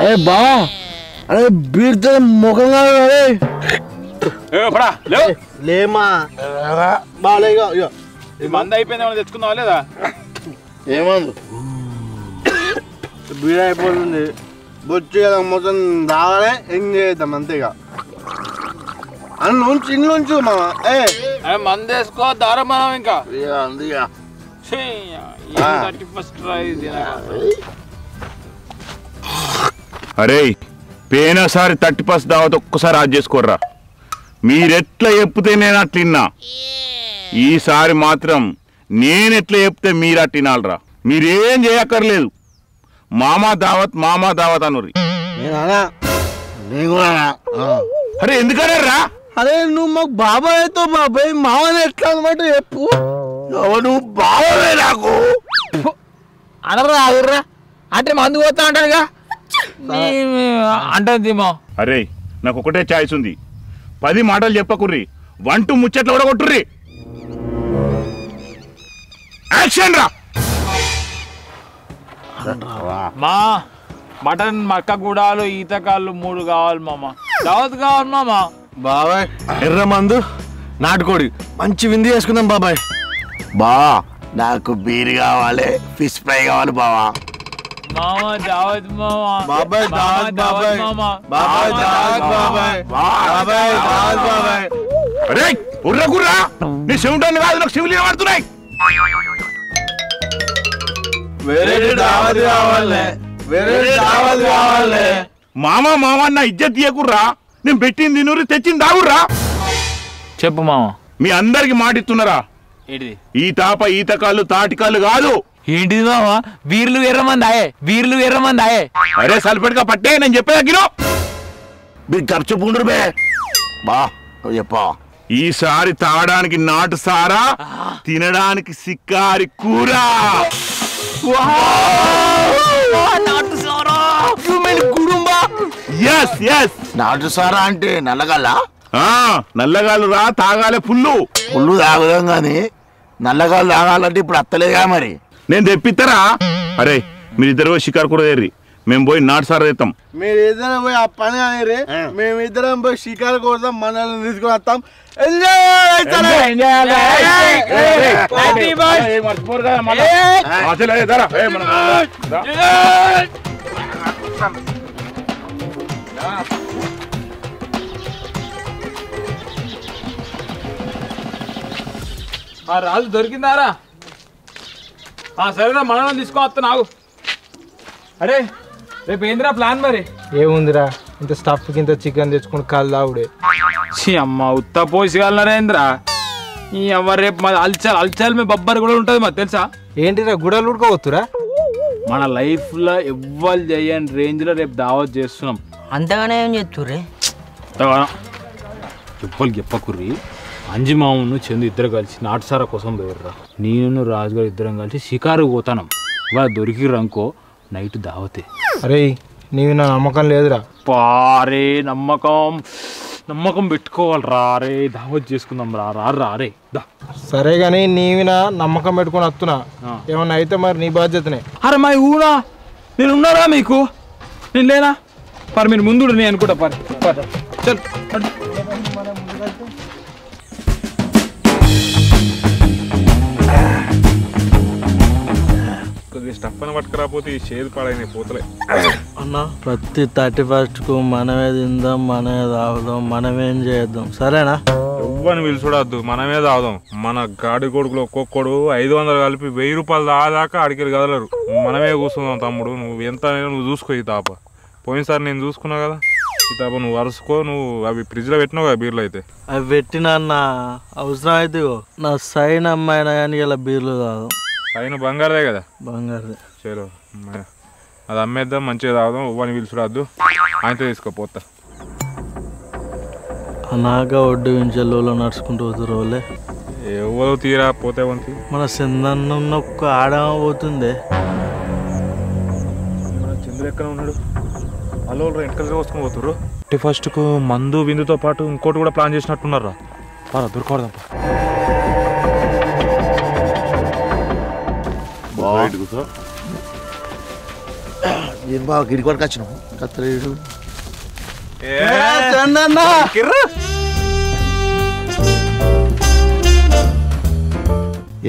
అరే బా అరే బీర్తో ముఖంగా లేమా బాగా మంద అయిపోయింది తెచ్చుకుందావా లేదా ఏమందు బీడ అయిపోతుంది బొచ్చి కదా మొత్తం రాగానే ఏం చేద్దాం అంతేగా అని నుంచి ఇంట్లోంచు మా మంద వేసుకో దారం మనం ఇంకా అందుగా అరే పేనసారి 30% దావత్ ఒక్కసారి ఆజ్ చేసుకోర్రా మీరెట్లా చెప్తే నేను అట్లిన్నా ఈసారి మాత్రం నేనెట్లా చెప్తే మీరు అట్టినాలరా మీరేం చేయక్కర్లేదు మామా దావత్ అనుర్రి అరే ఎందుకనరా అరే నువ్వు మాకు బాబాయ్ అయితే బాబాయ్ మామని ఎట్లా అనమాట చెప్పు నువ్వు బాబాయ్ నాకు అనరా ఆగుర్రా అంటే మందు పోతా అంటాడుగా అంటే అరే నాకు ఒకటే ఛాయిస్ ఉంది 10 మాటలు చెప్పకుర్రి 1 2 ముచ్చట్లు కూడా కొట్టుర్రి యాక్షన్ రా మా మటన్ మక్క గుడాలు ఈతకాళ్ళు 3 కావాలి మామ దావత్ కావాలి మామ బాబాయ్ ఎర్ర మందు నాటుకోడి మంచి విందు చేసుకుందాం బాబాయ్ బా నాకు బీర్ కావాలి ఫిష్ ఫ్రై కావాలి బావా మామ దావత్ మామ బాబాయ్ దావత్ బాబాయ్ బాబాయ్ దావత్ బాబాయ్ బాబాయ్ దావత్ బాబాయ్ అరే ఉర్ర గుర్రా నీ చెవుంటాన్ని కాదు నాకు చెవులు పడుతున్నాయి వేరే దావత్ కావాలి వేరే దావత్ కావాలి మామ నా ఇజ్జత్ తీయకుర్రా నేను పెట్టింది నూరి తెచ్చింది దాగుర్రా చెప్పు మామ మీ అందరికి మాటిస్తున్నారా ఏంటిది ఈతకాళ్ళు తాటికాళ్ళు కాదు ఏంటిది మామ వీర్లు ఎర్రమంది ఆయే అరే సల్పడిగా పట్టే నేను చెప్పేదగినో మీరు ఖర్చు పుండ్రు బే బా చెప్పా ఈసారి తాగడానికి నాటు సారా తినడానికి సిక్కారి కూర నాటు సారా అంటే నల్లగల్ల నల్లగాలు రా తాగాలే పుల్లు తాగుదాం గాని నల్లగాలు తాగాలంటే ఇప్పుడు అత్తలేదుగా మరి నేను తెప్పిస్తారా అరే మీరిద్దరు షికారు కూడా తెర్రి మేము పోయి నాటు సారా తెస్తాం మీరు ఇద్దరం పోయి ఆ పని అని మేము ఇద్దరం పోయి షికారు కోసం మనల్ని తీసుకుని వస్తాం రాజు దొరికిందారా సరేరా మనం తీసుకొని వస్తా నాకు అరే రేపు ఏందిరా ప్లాన్ మరి ఏముందిరా ఇంత స్టఫ్ కింద చికెన్ తెచ్చుకుని కాలు దావుడే అమ్మ ఉత్త పోసిగలరేంద్రా ఈ అవ్వ రేపు మాది అల్చాల్ మీ బొబ్బర్ కూడా ఉంటుంది మాకు తెలుసా ఏంటిరా గుడలు ఉడుకోవచ్చురా మన లైఫ్ లో ఎవ్వరు చేయని రేంజ్ లో రేపు దావత్ చేస్తున్నాం అంతగానే ఏం చేస్తుర్రే ఎవ్వరు చెప్పకుర్రి అంజి మామను చందు ఇద్దరు కలిసి నాటుసారా కోసం పోయారురా నేను రాజుగారు ఇద్దరం కలిసి షికారు పోతాను ఇవాళ దొరికిర్రనుకో నైట్ దావతే అరే నీవి నా నమ్మకం లేదురా పారే నమ్మకం పెట్టుకోవాలి రే దావత్ చేసుకుందాం రే సరే గాని నీవి నా నమ్మకం పెట్టుకుని వస్తున్నా ఏమన్నా అయితే మరి నీ బాధ్యతనే అరే మా ఊనా నేను ఉన్నారా మీకు నేను లేనా పర్ మీరు ముందు నేను అనుకుంటా పర్ చల్ స్టఫ్ అని పట్టుకురాపోతే ఈ షేర్ పాడైన పోతలే అన్న ప్రతి 31కు మనమే తిందాం మనమే తాగుదాం మనమేం చేద్దాం సరేనా ఎవ్వని పిలుచుడద్దు మనమే తాగుదాం మన గాడి కొడుకులు ఒక్కొక్కడు 500 కలిపి 1000 రూపాయలు దాదాకా అడిగి కదలరు మనమే కూర్చుందాం తమ్ముడు నువ్వు ఎంత నువ్వు చూసుకో ఈ తాప పోయినసారి నేను చూసుకున్నా కదా ఈ తాప నువ్వు వరుసుకో నువ్వు అవి ఫ్రిడ్జ్ లో పెట్టినావు కదా బీర్లు అయితే అవి పెట్టినా అన్న అవసరం అయితే నా సైన్ అమ్మాయినా కానీ ఇలా బీర్లు తాగుదాం అయిన బంగారదే కదా బంగారదే చలో అది అమ్మేద్దాం మంచిగా తాగుదాం ఇవ్వని పిలుచురాద్దు ఆయనతో తీసుకోపోతా అనాగా ఒడ్డు వించెల్లో నడుచుకుంటూ పోతారు వాళ్ళే ఎవరు తీరా పోతే వంతి మన సిందన్న ఒక్క ఆడమ పోతుందే చంద్ర ఎక్కడ ఉన్నాడు వాళ్ళు వెనకలుగా వస్తుకొని పోతుర్రు 31కు మందు బిందుతో పాటు ఇంకోటి కూడా ప్లాన్ చేసినట్టున్నారా దొరకదాం ఏం బావ గిడికి వరకు వచ్చినావు కత్తలేడు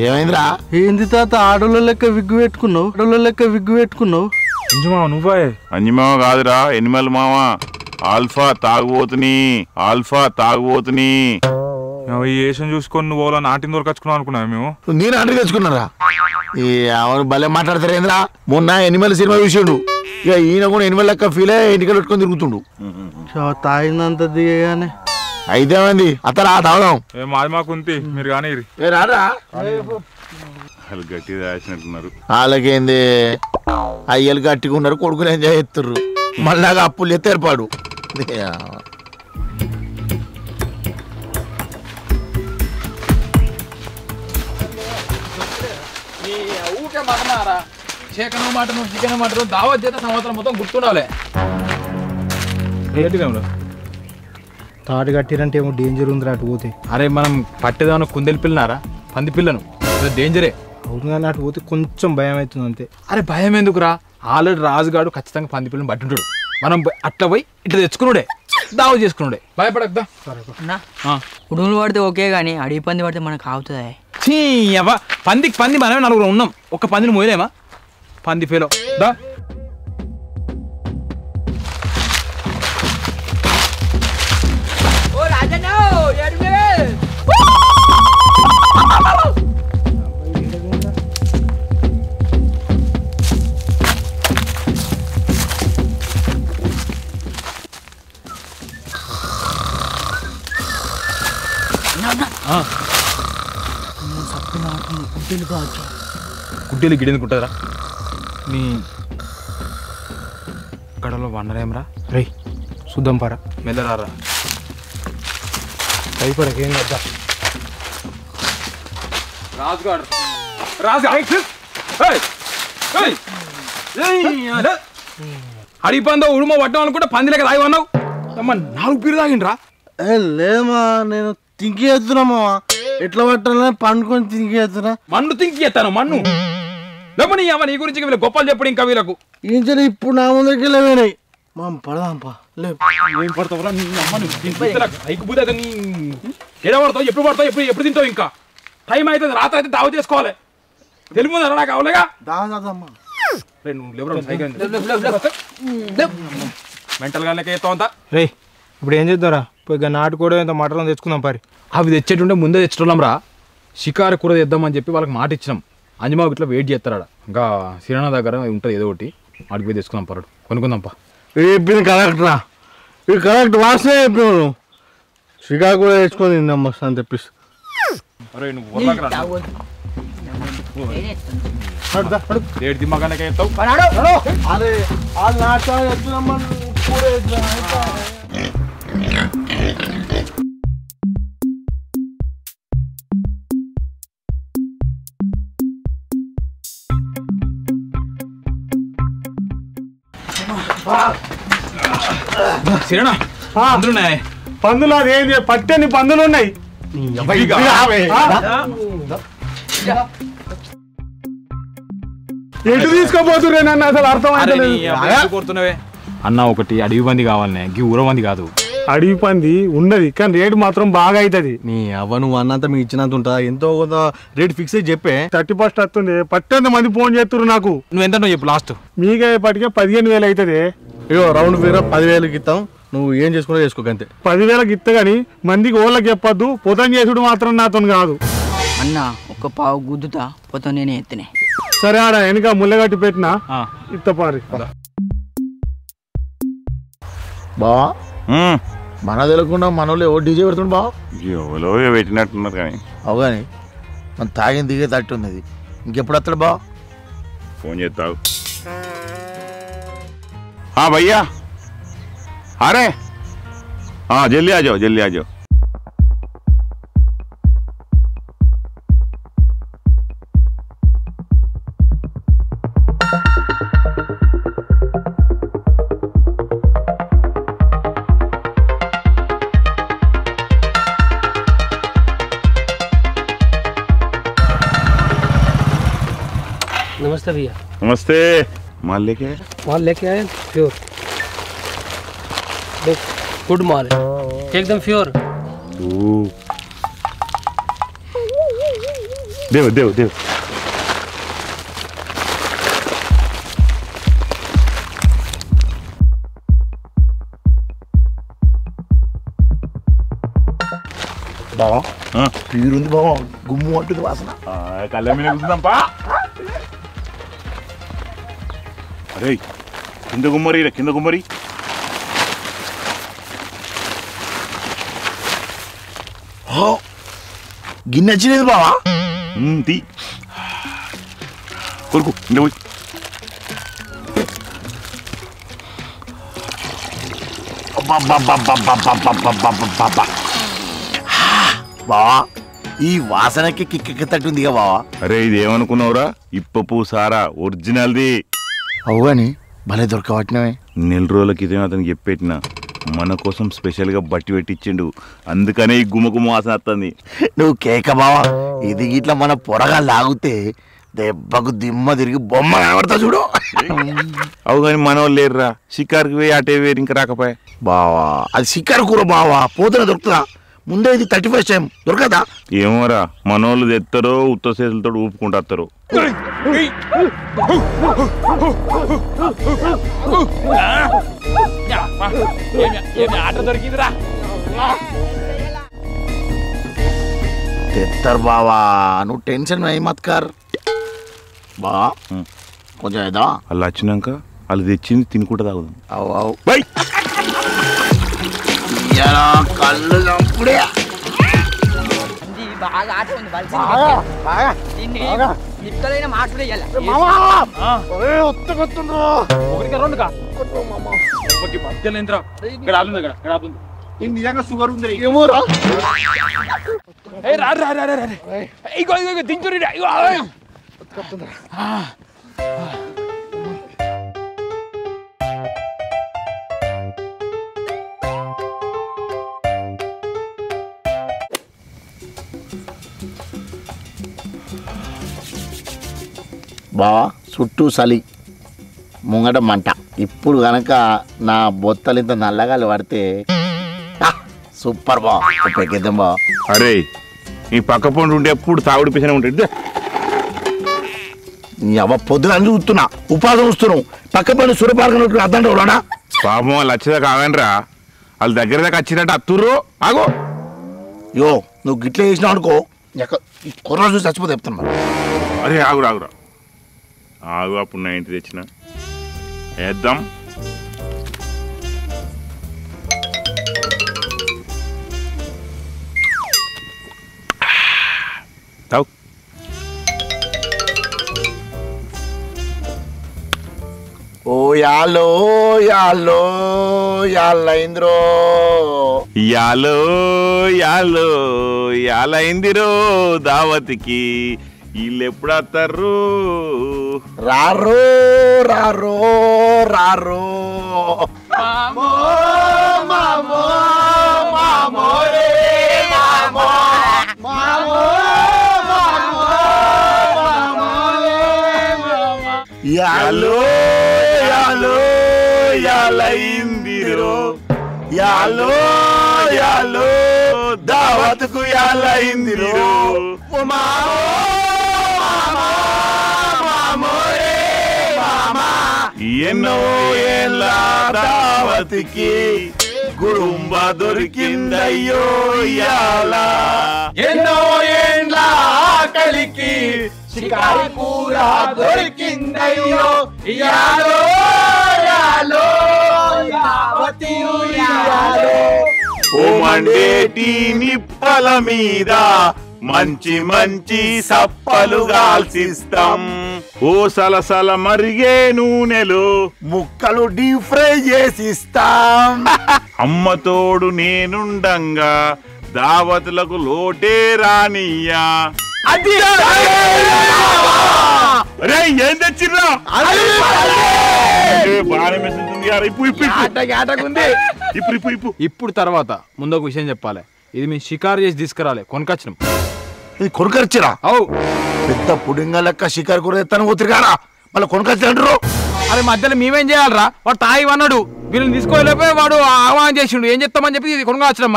ఏమైందిరా? ఏంది తాత ఆడోళ్ళ లెక్క విగ్గు పెట్టుకున్నావు అంజుమా నువ్వే అంజిమామ కాదురా ఎనిమల్ మామ ఆల్ఫా తాగుబోతుని ఈ ఏషం చూసుకొని నువ్వు ఓలా నాటిన దొరకచ్చుకున్నావు అనుకున్నావు మేము. నేను ఆర్డర్ తెచ్చుకున్నారా? అవును భలే మాట్లాడతారేంద్రా. మొన్న ఎనిమల్ సినిమా చూసిండు, ఇక ఈయన కూడా ఎనిమల్ లెక్క ఫీల్ అయ్యి ఎన్నికలు పెట్టుకొని తిరుగుతుండు. తాగిందంత దిగగానే అయితే మంది అతరా తాగుదాం. మాది మాకు ఉంది, మీరు కానీ రారా వాళ్ళు గట్టిగా రాసినట్టున్నారు. వాళ్ళకేంది అయ్యలు గట్టిగా ఉన్నారు, కొడుకులు ఎంజాయ్ చేస్తుర్రు. మళ్ళీ అప్పులు ఎత్తే ఏర్పాడు. ఊకే మటనారా, చికెన్ మటన్ దావత్ చేస్తే సంవత్సరం మొత్తం గుర్తుండాలి. తాడు కట్టిరంటే ఏమో డేంజర్ ఉందిరా అటు పోతే. అరే మనం పట్టేదాన్ని కుందేలు పిల్లనారా, పంది పిల్లను, డేంజరే. అవును కానీ అటు పోతే కొంచెం భయం అవుతుంది అంతే. అరే భయం ఎందుకురా, ఆల్రెడీ రాజుగాడు ఖచ్చితంగా పంది పిల్లని పట్టుంటాడు. మనం అట్లా పోయి ఇట్లా తెచ్చుకున్నాడే, దావ చేసుకున్నాడే, భయపడద్దా. ఉడుములు పడితే ఓకే కానీ అడిగి పంది పడితే మనకు ఆగుతుంది. పందికి పంది మనమే నలుగురు ఉన్నాం, ఒక్క పందిని మోయలేమా? పంది ఫేలో దా. గుడ్డీలు గిడెందుకుంటుందిరా నీ గడలో వండరేమరా. రే చూద్దాం పరా, మెల్లరారా. భయపడకేం కదా. రాజుగాడు అడిగి పందో ఉడుమ పడ్డాం అనుకుంటే పందిలేక తాగివన్నావు. అమ్మ 4 పీరు తాగిండ్రా. లేమా నేను తింకి ఎత్తున్నామా, ఎట్లా పట్టాలని పండుకొని తింకి ఎత్తున్నా. మన్ను తింకి ఎత్తాను మన్ను లేమని అమ్మ. నీ గురించి వీళ్ళు గొప్పలు చెప్పడు ఇంకా వీళ్ళకు. ఏం చేయాలి ఇప్పుడు నా ముందరికి లేవేనాయి. మా పడదాంపా లేదు. ఏం పడతావురా నీ అమ్మను ఐకుబుద్ధి నీ ఎడ పడతావు, ఎప్పుడు పడతావు, ఎప్పుడు తింటావు? ఇంకా టైం అవుతుంది, రాత్రి అయితే దావ చేసుకోవాలి. తెలుగు నాకు అవలేగా దాదామ్మా. మెంటల్ గా లెక్క ఎత్తావు అంతా. రే ఇప్పుడు ఏం చేద్దాంరా, పోయి నాటుకోవడం ఇంత మటన్ తెచ్చుకుందాం పరి. అవి తెచ్చేటుంటే ముందే తెచ్చటం రా. షికారు కూర తెద్దామని చెప్పి వాళ్ళకి మాట ఇచ్చినాం. అంజమావు ఇట్లా వెయిట్ చేస్తారా. ఇంకా సిరానా దగ్గర ఉంటుంది ఏదో ఒకటి, ఆడికి పోయి తెచ్చుకుందాం పరడు, కొనుక్కుందాంపా. చెప్పింది కరెక్ట్ రా, ఇది కరెక్ట్ వాసనే చెప్పినావు. షికారు కూడా తెచ్చుకొని తిందాం మస్తు అని తెప్పిస్తా. రేటు దిమ్మగానే ఎత్తావు. అరే వాళ్ళు నాటుతా సిరానా అందులోనే పందులు, అదేం పట్టని పందులు ఉన్నాయి. ఎటు తీసుకోపోతురే నన్ను అసలు అర్థం అన్న. ఒకటి అడవి పంది కావాలనే, గీ ఊర పంది కాదు. అడవి పంది ఉన్నది కానీ రేటు మాత్రం బాగా అవుతుంది. నీ అవ్వ నువ్వు అన్నంత మీ ఇచ్చినంత ఉంటుందా? ఎంతో కొంత రేట్ ఫిక్స్ అయ్యి చెప్పే. 31 వస్తుంది. పట్టేంత మంది ఫోన్ చేస్తున్నారు నాకు. నువ్వు ఎంత చెప్పు లాస్ట్? మీకే పట్టుకే 15,000 అవుతుంది. ఇగో రౌండ్ ఫిగర్ 10,000కి ఇస్తాం, నువ్వు ఏం చేసుకున్నా చేసుకోకంతే. 10,000కి ఇస్తా గానీ మందికి ఓళ్ళకి చెప్పొద్దు. పొతం చేసుడు మాత్రం నాతో కాదు. అన్న ఒక పావు గుద్దుతా పోతా నేనే ఎత్తినే. సరే ఆడ వెనక ముళ్ళగట్టి పెట్టినా ఇత్తపారి. బా మన తెలియకుండా మన వాళ్ళు ఎవరు డీజే పెడుతుండు బా. ఎవరో పెట్టినట్టున్నారు కానీ అవు కానీ మన తాగిన దిగే తట్టు ఉన్నది. ఇంకెప్పుడు వస్తాడు బా? ఫోన్ చేస్తావు. భయ్యా అరే జల్దీ ఆజాओ జల్దీ ఆజాओ. नमस्ते भैया. नमस्ते. माल लेके आए? माल लेके आए प्योर, देख गुड माल है एकदम प्योर। देव देव देव బావా ఆ, పీరుంది బావా, గుమ్ము అంటుంది వాసన. కళ్ళ మీద కూర్చుందాంపా. అరే కింద గుమ్మరి కింద గుమ్మరి. గిన్నె వచ్చిలేదు బావా. తీ కొరుకు ఇంత పోయి. బావా ఈ వాసనకి కిక్కెత్తంటుందిగా బావా. అరే ఇది ఏమనుకున్నావురా? ఇప్పపు సారా ఒరిజినల్ది. అవు కానీ భలే దొరకబట్టినవే. నెల రోజుల క్రితం అతనికి చెప్పెట్టిన మన కోసం స్పెషల్గా బట్టి పెట్టించిండు, అందుకనే ఈ గుమ్మగుమ్మ వాసన వస్తుంది. నువ్వు కేక బావా, ఇది ఇట్లా మన పొరగా లాగితే దెబ్బకు దిమ్మ తిరిగి బొమ్మ కనబడతా చూడు. అవు కానీ మనోళ్ళు లేరురా, షికార్కి పోయి అటే వేరు ఇంకా రాకపోయా. బావా అది షికారు కూర బావా, పోతున్నా దొరుకుతుందా? ముందే ఇది 31st టైం దొరకదా? ఏమోరా మనోళ్ళు తెస్తారో ఉత్త చేతులతో ఊపుకుంటారు. తెత్తారు బావా, నువ్వు టెన్షన్ అయ్యి మత్కార్ బావా. కొంచెం ఏదా అలా వచ్చినాక వాళ్ళు తెచ్చింది తినుకుంటా తాగుదాం. అవు అవు బై కళ్ళు చంపుడే. బాగా ఆట ఉంది నిక్కలైన మాటలు నిజంగా షుగర్ ఉంది ఏమోరా. బావా చుట్టూ చలి ముంగట మంట. ఇప్పుడు కనుక నా బొత్తలు ఇంత నల్లగాలి పడితే సూపర్ బావ. పెక్కిద్దాం బావ. అరే ఈ పక్క పండు ఉంటే ఎప్పుడు తాగుడు పిసిన ఉంటుంది. నీ అవ్వ పొద్దున చూస్తున్నా ఉపాధి చూస్తున్నావు, పక్క పని సురపార్క అర్థం రాడా. పాపం వాళ్ళు వచ్చేదాకా ఆగండ్రా, వాళ్ళ దగ్గర దాకా వచ్చినట్టు అత్తుర్రు. ఆగో యో నువ్వు గిట్లే చేసినావు అనుకో, కుర్ర చూసి చచ్చిపోతే చెప్తాను మరి. అరే ఆగురా ఆగురా ఆగు, అప్పుడు నా ఇంటి తెచ్చిన వేద్దాం. తాగు. ఓ యాలో యాలో యాలైంద్రో యాలో యాలో యాలైందిరో దావతికి వీళ్ళు ఎప్పుడు వస్తారు? రారో రారో రారో మామో మామో మామో రే మామో మామో మామో మామో యాలో యాలో యాలైందిరో యాలో యాలో దావత్కు యాలైందిరో మామో ఎన్నో ఏళ్ళ దావతికి గుడుంబ దొరికిందయ్యో యాలా. ఎన్నో ఏండ్ల ఆకలికి షికారి కూర దొరికిందయ్యో యాలో యాలో యావతి యాలో. ఓ మండేటి నిప్పల మీద మంచి మంచి సప్పలు కాల్సిస్తాం, ఓ సలసల మరిగే నూనెలో ముక్కలు డీప్ ఫ్రై చేసిస్తాం. అమ్మతోడు నేనుండంగా దావతులకు లోటే రానియ్యా. ఏం తెచ్చిర్రా? బాగానే మెచ్చుతుంది కదా. ఇప్పుడు తర్వాత ముందు ఒక విషయం చెప్పాలి, ఇది మేము షికారు చేసి తీసుకురాలి, కొనుకొచ్చినాం. ఇది కొనుకొచ్చిరా? అవు పెద్ద పుడింగ లెక్క షికారు కూర ఎత్తాను పోతురు కారా, మళ్ళీ కొనుకొచ్చి అంటారు. అరే మధ్యలో మేమేం చేయాలరా? వాడు తాగి అన్నాడు, వీళ్ళని తీసుకోలేకపోయి వాడు ఆహ్వానం చేసిండు. ఏం చెప్తామని చెప్పి కొనుగోలు వచ్చినాం.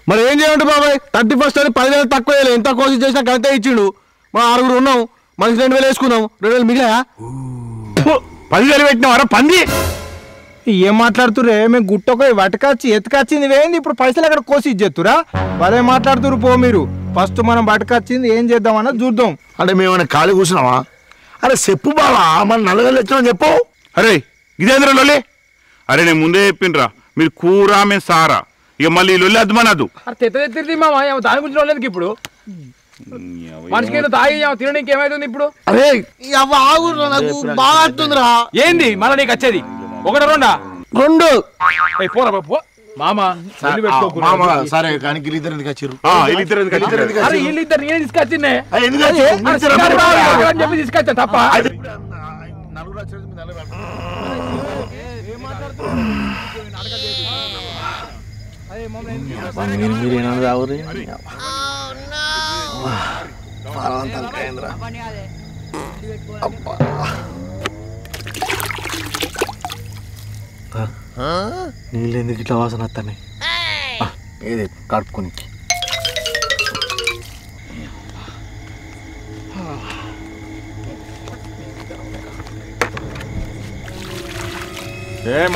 మరి ఏం చేయండి బాబాయ్? 31st అని 10,000 తక్కువ వేయలే. ఎంత కోసి చేసినా అంతే ఇచ్చిండు. మా 6 ఉన్నాం, మనిషి 2,000 వేసుకున్నాం. 2,000 మిగిలా. 10,000 పెట్టినావారా పంది? ఏం మాట్లాడుతురే? మేము గుట్టొక వటకచ్చి ఎత్తుకొచ్చింది వేయండి, ఇప్పుడు పైసలు అక్కడ కోసి ఇచ్చేస్తురా? భలే మాట్లాడుతురు పో మీరు. ఫస్ట్ మనం బటకచ్చింది ఏం చేద్దామన్నది చూద్దాం. అంటే మేమన్నా ఖాళీ కూర్చున్నావా? అరే చెప్పు బావా, మన నల్లగల్లు వచ్చినా చెప్పు. అరే ఇదేంద్ర లొల్లి? అరే నేను ముందే చెప్పిండ్రా, మీరు కూర మేము సారా, ఇక మళ్ళీ లొల్లి అద్దుమనద్దు. తిరిగి మామ దాని గురించి రోజులకి ఇప్పుడు మనిషికి తాగి తినడానికి ఏమైతుంది ఇప్పుడు? అరే ఆగు, నాకు బాగా అట్టుందిరా. ఏంది మళ్ళీ నీకు వచ్చేది? 1 2 పోరా పో మామ. సరే కానీ వీళ్ళిద్దరు ఎందుకు వచ్చిర్రు? వీళ్ళిద్దరు నేనే తీసుకొచ్చిందే చెప్పి తీసుకొచ్చా తప్ప. మీరేనా తాగురి? నీళ్ళు ఎందుకు ఇట్లా వాసన వస్తున్నాయి? ఏది కడుపుకొని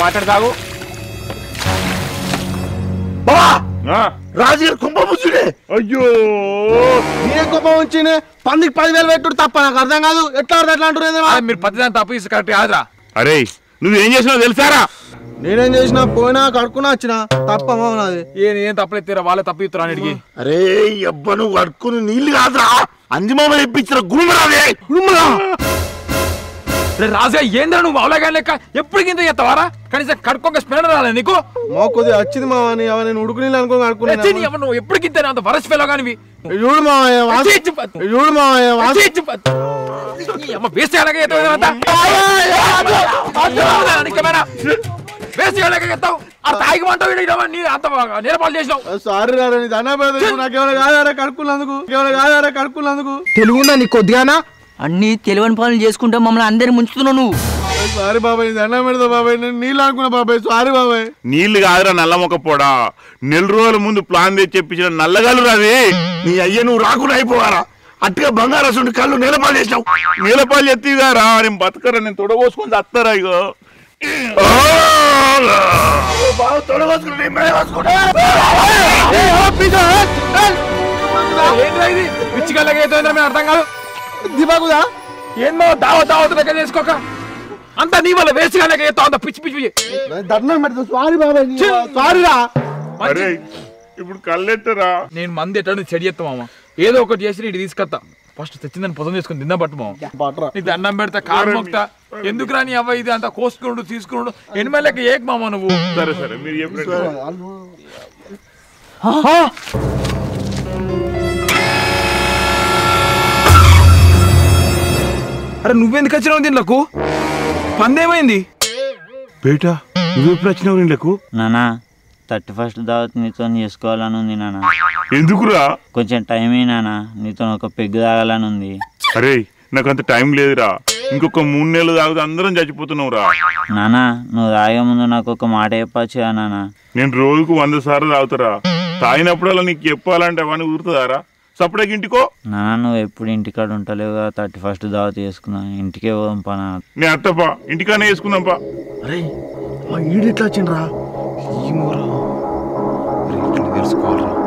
మాట్లాడతాగు. రాజుగారు కుంభ ముచ్చుడే. అయ్యో నేనే కోపం వచ్చింది. పందికి 10,000 పెట్టుడు తప్ప నాకు అర్థం కాదు. ఎట్లా అంటారు? మీరు 10 తప్పు ఇసు కరెక్ట్ కాదురా. అరే నువ్వేం చేసినావు తెలుసారా? నేనేం చేసినా పోయినా కడుక్కున్నా వచ్చిన తప్పమా నాది. ఏం తప్పలేస్తారా? వాళ్ళే తప్పు ఇస్తారా అన్నిటికి? అరే అబ్బా, నువ్వు కడుక్కుని నీళ్ళు కాదురా, అంజమామ తెప్పించిన గురుమరాదే. గురుమరా రాజా ఏంద్రా నువ్వు అవలాగా లెక్క ఎప్పటికి ఇంత చేస్తావారా? కనీసం కడుక్కోక స్పెల్ రాలేదు నీకు? మా కొద్దిగా వచ్చింది మావా, నేను ఉడుకు నీళ్ళు అనుకో కడుక్కున్నా. నువ్వు ఎప్పటికి ఇంత అంత వరస్ ఫెలో కానివి. చూడు మావయ్య వేస్ట్ నేరపాలు చేసినావు. సారీ రా, నాకేమైనా కాదారా కడుక్కున్నందుకు? తెలుగుందా నీకు కొద్దిగానా? అన్ని తెలివని పనులు చేసుకుంటా మమ్మల్ని అందరిని ముంచుతున్నావు నువ్వు. సారీ బాబాయ్, దండం పెడతా బాబాయ్. నేను నీళ్ళు అనుకున్నా బాబాయ్, సారీ బాబాయ్. నీళ్లు కాదురా నల్ల మొక్క పోడా, 4 రోజుల ముందు ప్లాన్ తెచ్చి చెప్పించిన నల్లగలు రాది. నీ అయ్య నువ్వు రాకుండా అయిపోవారా? అట్టుగా బంగారసుండి కళ్ళు నీలపాలు చేసినావు. నీలపాలు ఎత్తిగారా, నేను బతకరా, నేను తొడగోసుకొని చస్తారా? ఇగో అర్థం కాదు. దిమాగుదా ఏందో దావత లెక్క చేసుకోక అంతా నీ వల్ల వేస్ట్ గా లెక్క చేస్తావు. అంత పిచ్చి పిచ్చి దండం పెడతా. సారీ బాబాయ్, సారీ రా. అరే ఇప్పుడు కళ్ళెట్టరా? నేను మంది ఎట్లా చెడి చేస్తా మామ. ఏదో ఒకటి చేసి ఇటు తీసుకొస్తా. ఫస్ట్ తెచ్చిందని పొలం చేసుకుని తిందా పట్టు మామ. నీ దండం పెడతా, కారు మొక్తా. ఎందుకు రాని అవ్వ ఇది అంత కోసుకున్నాడు తీసుకున్నాడు. ఎనిమిది లెక్క ఏక మామ నువ్వు. సరే సరే మీరు చెప్పినట్టు. అరే నువ్వెందుకు వచ్చినావు దీనిలకు? పందేమైంది? బేటా నువ్వెప్పుడు వచ్చినావు నీళ్ళకు? నానా 31st దావత్ నీతో చేసుకోవాలని ఉంది నాన్న. ఎందుకురా? కొంచెం టైం నానా, నీతో ఒక పెగ్గు తాగాలని ఉంది. అరే నాకు అంత టైం లేదురా, ఇంకొక 3 నెలలు తాగితే అందరం చచ్చిపోతున్నావు రా. నానా నువ్వు తాగే ముందు నాకు ఒక మాట చెప్పచ్చు కదా నాన్న? నేను రోజుకు 100 సార్లు తాగుతారా, తాగినప్పుడల్లా నీకు చెప్పాలంటే అవన్నీ ఊరుతుందారా? సపరేట్ ఇంటికో. నాన్న నువ్వు ఎప్పుడు ఇంటికాడ ఉంటలేవు కదా, 31st దావత్ చేసుకున్నా, ఇంటికే పోదాం పా. నేను అత్తపా ఇంటికానే వేసుకుందాంపా. అరే ఈడు ఎట్లా వచ్చిండ్రా? తెలుసుకోవాలరా.